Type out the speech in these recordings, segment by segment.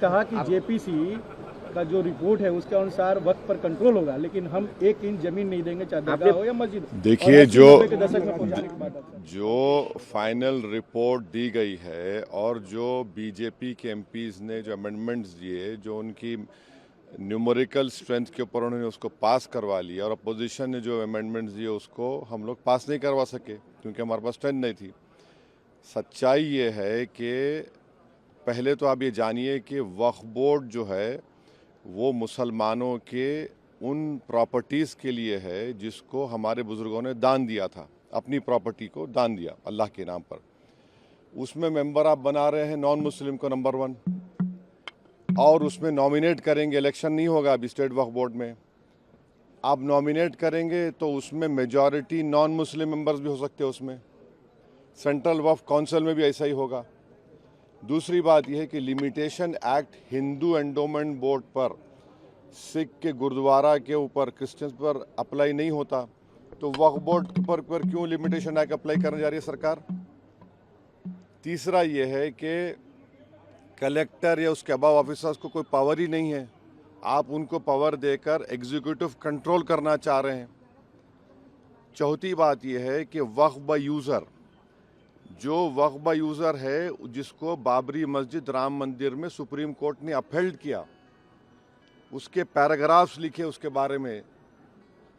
कहा कि जेपीसी का जो रिपोर्ट है उसके अनुसार वक्त पर कंट्रोल होगा, लेकिन हम 1 इंच जमीन नहीं देंगे, चाहे दरगाह हो या मस्जिद। देखिए, जो जो फाइनल रिपोर्ट दी गई है और जो बीजेपी के एमपीज ने जो अमेंडमेंट्स दिए, जो उनकी न्यूमेरिकल स्ट्रेंथ के ऊपर उन्होंने उसको पास करवा लिया, और अपोजिशन ने जो अमेंडमेंट्स दिए उसको हम लोग पास नहीं करवा सके क्योंकि हमारे पास स्ट्रेंथ नहीं थी। सच्चाई ये है कि पहले तो आप ये जानिए कि वक्फ बोर्ड जो है वो मुसलमानों के उन प्रॉपर्टीज़ के लिए है जिसको हमारे बुज़ुर्गों ने दान दिया था, अपनी प्रॉपर्टी को दान दिया अल्लाह के नाम पर। उसमें मेंबर आप बना रहे हैं नॉन मुस्लिम को नंबर 1, और उसमें नॉमिनेट करेंगे, इलेक्शन नहीं होगा अभी स्टेट वक्फ बोर्ड में। आप नॉमिनेट करेंगे तो उसमें मेजॉरिटी नॉन मुस्लिम मेंबर्स भी हो सकते हैं उसमें। सेंट्रल वक्फ काउंसिल में भी ऐसा ही होगा। दूसरी बात यह है कि limitation act Hindu endowment board पर, सिख के गुरुद्वारा के ऊपर, क्रिश्चियंस पर अप्लाई नहीं होता, तो वक्फ बोर्ड पर क्यों लिमिटेशन एक्ट अप्लाई करने जा रही है सरकार? तीसरा यह है कि कलेक्टर या उसके अबाव ऑफिसर्स को कोई पावर ही नहीं है, आप उनको पावर देकर एग्जीक्यूटिव कंट्रोल करना चाह रहे हैं। चौथी बात यह है कि वक्फ बाय यूज़र, जो वक्फ बाय यूज़र है जिसको बाबरी मस्जिद राम मंदिर में सुप्रीम कोर्ट ने अपहेल्ड किया, उसके पैराग्राफ्स लिखे उसके बारे में,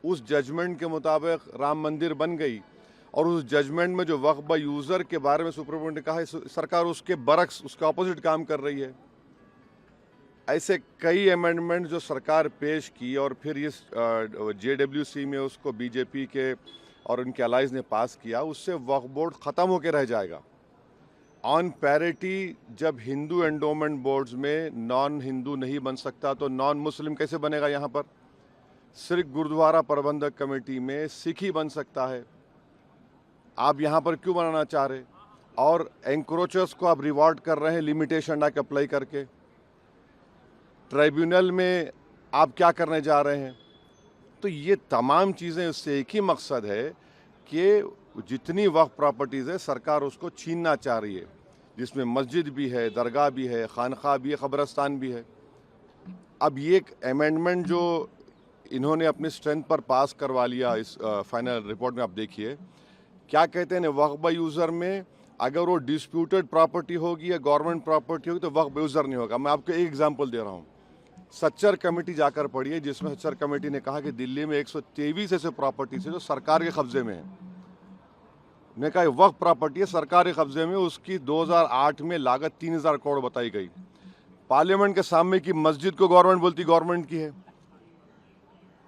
उस जजमेंट के मुताबिक राम मंदिर बन गई, और उस जजमेंट में जो वक्फ बाय यूज़र के बारे में सुप्रीम कोर्ट ने कहा है, सरकार उसके बरक्स, उसके ऑपोजिट काम कर रही है। ऐसे कई अमेंडमेंट जो सरकार पेश की और फिर इस JWC में उसको बीजेपी के और उनके अलाइज ने पास किया, उससे वक्फ बोर्ड ख़त्म होकर रह जाएगा। ऑन पैरिटी, जब हिंदू एंडोमेंट बोर्ड्स में नॉन हिंदू नहीं बन सकता तो नॉन मुस्लिम कैसे बनेगा? यहाँ पर सिर्फ गुरुद्वारा प्रबंधक कमेटी में सिख ही बन सकता है, आप यहाँ पर क्यों बनाना चाह रहे? और एंक्रोचर्स को आप रिवॉर्ड कर रहे हैं लिमिटेशन एक्ट अप्लाई करके। ट्राइब्यूनल में आप क्या करने जा रहे हैं? तो ये तमाम चीज़ें, उससे एक ही मकसद है कि जितनी वक्फ प्रॉपर्टीज़ है सरकार उसको छीनना चाह रही है, जिसमें मस्जिद भी है, दरगाह भी है, खानखा भी है, कब्रस्तान भी है। अब ये एक अमेंडमेंट जो इन्होंने अपनी स्ट्रेंथ पर पास करवा लिया, इस फाइनल रिपोर्ट में आप देखिए क्या कहते हैं, वक्फ बाय यूज़र में अगर वो डिस्प्यूटेड प्रॉपर्टी होगी या गवर्नमेंट प्रॉपर्टी होगी तो वक्फ बाय यूज़र नहीं होगा। मैं आपको एक एग्जांपल दे रहा हूँ, सच्चर कमेटी जाकर पढ़िए, जिसमें सच्चर कमेटी ने कहा कि दिल्ली में 123 ऐसे प्रॉपर्टीज है जो सरकार के कब्जे में है। ने कहा वक्फ प्रॉपर्टी है सरकार के कब्जे में, उसकी 2008 में लागत 3000 करोड़ बताई गई। पार्लियामेंट के सामने की मस्जिद को गवर्नमेंट बोलती गवर्नमेंट की है,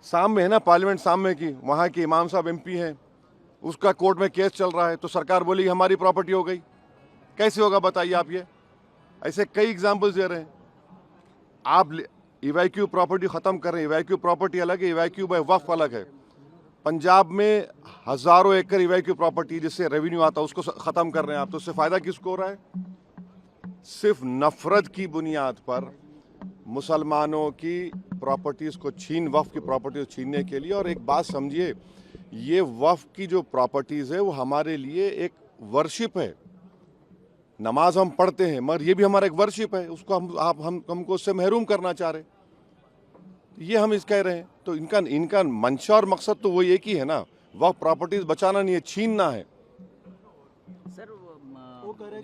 सामने है ना पार्लियामेंट सामने की, वहाँ के इमाम साहब MP हैं, उसका कोर्ट में केस चल रहा है, तो सरकार बोली हमारी प्रॉपर्टी हो गई। कैसे होगा बताइए आप? ये ऐसे कई एग्जाम्पल्स दे रहे हैं। आप इवैक्यू प्रॉपर्टी ख़त्म कर रहे हैं, इवैक्यू प्रॉपर्टी अलग है, इवैक्यू बाय वक्फ अलग है। पंजाब में हज़ारों एकड़ इवैक्यू प्रॉपर्टी जिससे रेवेन्यू आता है उसको ख़त्म कर रहे हैं आप, तो उससे फ़ायदा किसको हो रहा है? सिर्फ नफ़रत की बुनियाद पर मुसलमानों की प्रॉपर्टीज़ को वक्फ की प्रॉपर्टीज़ छीनने के लिए। और एक बात समझिए, ये वक्फ की जो प्रॉपर्टीज़ है वो हमारे लिए एक वर्शिप है। नमाज हम पढ़ते हैं मगर ये भी हमारा एक वर्शिप है, उसको हमको उससे महरूम करना चाह रहे, ये हम इस कह रहे हैं। तो इनका मंशा और मकसद तो वही एक ही है ना, वक्फ प्रॉपर्टीज बचाना नहीं है, छीनना है। सर वो कह रहे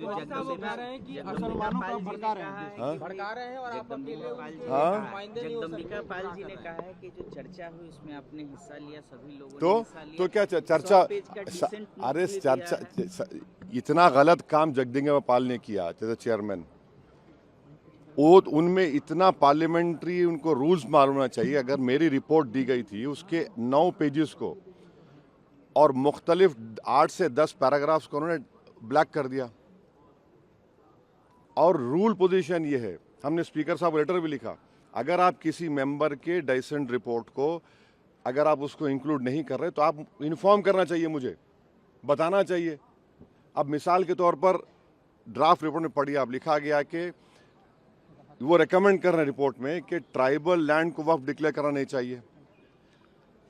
हैं कि मुसलमानों का भड़का रहे हैं और आप अकेले जगदम्बिका पाल जी ने कहा है कि जो चर्चा हुई उसमें आपने हिस्सा लिया, सभी लोगों तो ने हिस्सा लिया। तो क्या चर्चा? अरे चर्चा, इतना गलत काम जगदम्बिका पाल ने किया जैसे चेयरमैन, वो उनमें इतना पार्लियामेंट्री उनको रूल्स मालूम होना चाहिए। अगर मेरी रिपोर्ट दी गई थी उसके 9 पेजेस को और मुख्तलिफ 8 से 10 पैराग्राफ्स को उन्होंने ब्लैक कर दिया। और रूल पोजीशन ये है, हमने स्पीकर साहब लेटर भी लिखा, अगर आप किसी मेंबर के डाइसेंट रिपोर्ट को अगर आप उसको इंक्लूड नहीं कर रहे तो आप इन्फॉर्म करना चाहिए, मुझे बताना चाहिए। अब मिसाल के तौर पर ड्राफ्ट रिपोर्ट में पढ़िए, आप लिखा गया कि वो रेकमेंड कर रहे हैं रिपोर्ट में कि ट्राइबल लैंड को वक्फ डिक्लेयर करना नहीं चाहिए।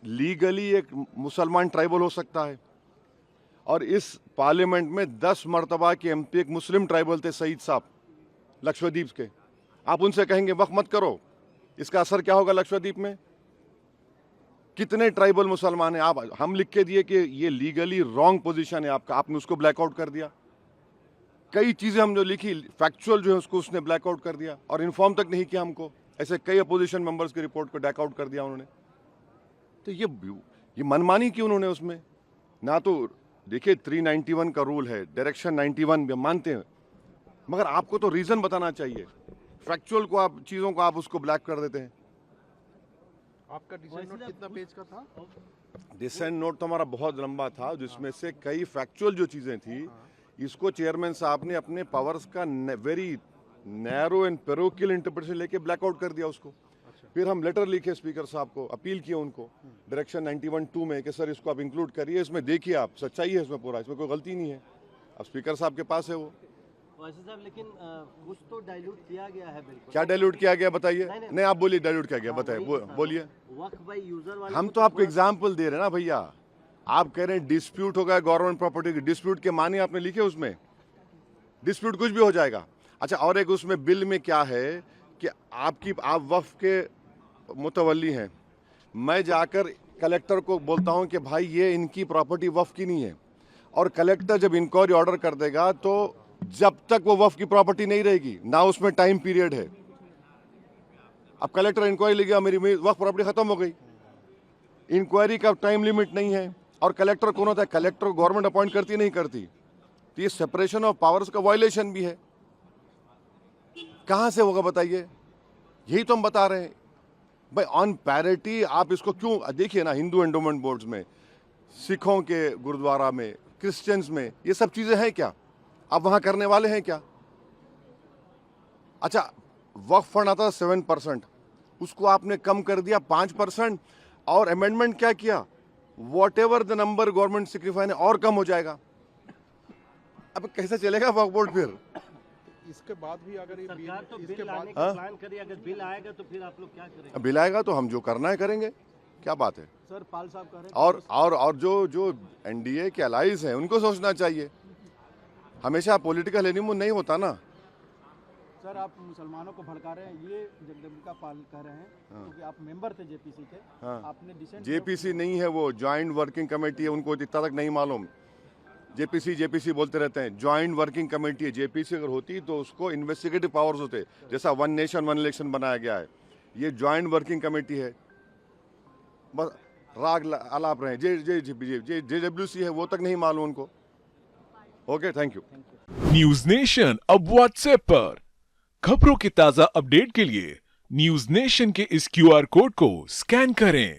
लीगली एक मुसलमान ट्राइबल हो सकता है, और इस पार्लियामेंट में 10 मरतबा के MP एक मुस्लिम ट्राइबल थे, सईद साहब लक्षद्वीप के, आप उनसे कहेंगे वक्फ मत करो, इसका असर क्या होगा लक्षद्वीप में? कितने ट्राइबल मुसलमान हैं? आप हम लिख के दिए कि ये लीगली रॉन्ग पोजीशन है आपका, आपने उसको ब्लैकआउट कर दिया। कई चीजें हम जो लिखी फैक्चुअल जो है उसको उसने ब्लैकआउट कर दिया और इन्फॉर्म तक नहीं किया हमको। ऐसे कई अपोजिशन मेंबर्स की रिपोर्ट को ब्लैकआउट कर दिया उन्होंने। तो ये मनमानी की उन्होंने उसमें ना तो देखिए 391 का रूल है, डायरेक्शन 91 भी मानते हैं, मगर आपको तो रीजन बताना चाहिए। फैक्चुअल को आप चीजों को आप उसको ब्लैक कर देते हैं। आपका डिसीजन नोट कितना पेज का था? डिसेंट नोट तो हमारा बहुत लंबा था, जिसमें से कई फैक्चुअल जो चीजें थी इसको चेयरमैन साहब ने अपने पावर्स का very narrow and parochial interpretation लेके ब्लैकआउट कर दिया उसको। फिर हम लेटर लिखे स्पीकर साहब को, अपील किए उनको डायरेक्शन 91(2) में कि सर इसको आप इंक्लूड करिए, इसमें देखिए आप सच्चाई है इसमें पूरा, इसमें कोई गलती नहीं है। अब स्पीकर साहब के पास है वो। वैसे साहब लेकिन कुछ तो डाइल्यूट किया गया है बिल्कुल। क्या डाइल्यूट किया गया बताइए? नहीं, नहीं आप बोलिए डाइल्यूट किया गया, बताइए बोलिए। वक्फ बाय यूजर वाले हम तो आपको एग्जाम्पल दे रहे हैं ना भैया। आप कह रहे हैं डिस्प्यूट हो गया गवर्नमेंट प्रॉपर्टी की, डिस्प्यूट के माने आपने लिखे उसमें, डिस्प्यूट कुछ भी हो जाएगा। अच्छा, और एक उसमें बिल में क्या है कि आप वक्फ के मुतवल्ली हैं, मैं जाकर कलेक्टर को बोलता हूं कि भाई ये इनकी प्रॉपर्टी वक्फ की नहीं है, और कलेक्टर जब इंक्वायरी ऑर्डर कर देगा तो जब तक वो वक्फ की प्रॉपर्टी नहीं रहेगी ना उसमें टाइम पीरियड है। अब कलेक्टर इंक्वायरी ले गया, मेरी वक्फ प्रॉपर्टी खत्म हो गई, इंक्वायरी का टाइम लिमिट नहीं है। और कलेक्टर कौन होता है? कलेक्टर गवर्नमेंट अपॉइंट करती नहीं करती, तो ये सेपरेशन ऑफ पावर्स का वायलेशन भी है। कहां से होगा बताइए? यही तो हम बता रहे हैं भाई, ऑन पैरिटी आप इसको क्यों देखिए ना, हिंदू एंडोमेंट बोर्ड्स में, सिखों के गुरुद्वारा में, क्रिश्चियंस में, ये सब चीजें हैं क्या? आप वहां करने वाले हैं क्या? अच्छा, वक्फ फंड आता था 7%, उसको आपने कम कर दिया 5%, और अमेंडमेंट क्या किया, what ever the number government sacrifice है और कम हो जाएगा। अब कैसे चलेगा वक्फ बोर्ड फिर? इसके बाद भी अगर ये सरकार तो इसके बिल बाद लाने का प्लान करिए, अगर बिल आएगा तो फिर आप लोग क्या करेंगे? बिल आएगा तो हम जो करना है करेंगे, क्या बात है। सर पाल साहब कह रहे हैं और जो एनडीए के अलाइज हैं उनको सोचना चाहिए, हमेशा पॉलिटिकल एनिमो नहीं होता ना। सर आप मुसलमानों को भड़का रहे हैं, ये जगदम्बिका पाल कह रहे हैं क्योंकि आप मेंबर थे जेपीसी के। हाँ। आपने डिसेंट जेपीसी नहीं है वो, ज्वाइंट वर्किंग कमेटी है, उनको इतना तक नहीं मालूम। जेपीसी बोलते रहते हैं, ज्वाइंट वर्किंग कमेटी है। जेपीसी अगर होती तो उसको इन्वेस्टिगेटिव पावर्स होते, जैसा वन नेशन वन इलेक्शन बनाया गया है। ये ज्वाइंट वर्किंग कमेटी है, बस राग आलाप रहे हैं। जेडब्ल्यूसी है वो तक नहीं मालूम उनको। Okay, thank you. News nation अब व्हाट्सएप पर खबरों के ताजा अपडेट के लिए न्यूज नेशन के इस QR कोड को स्कैन करें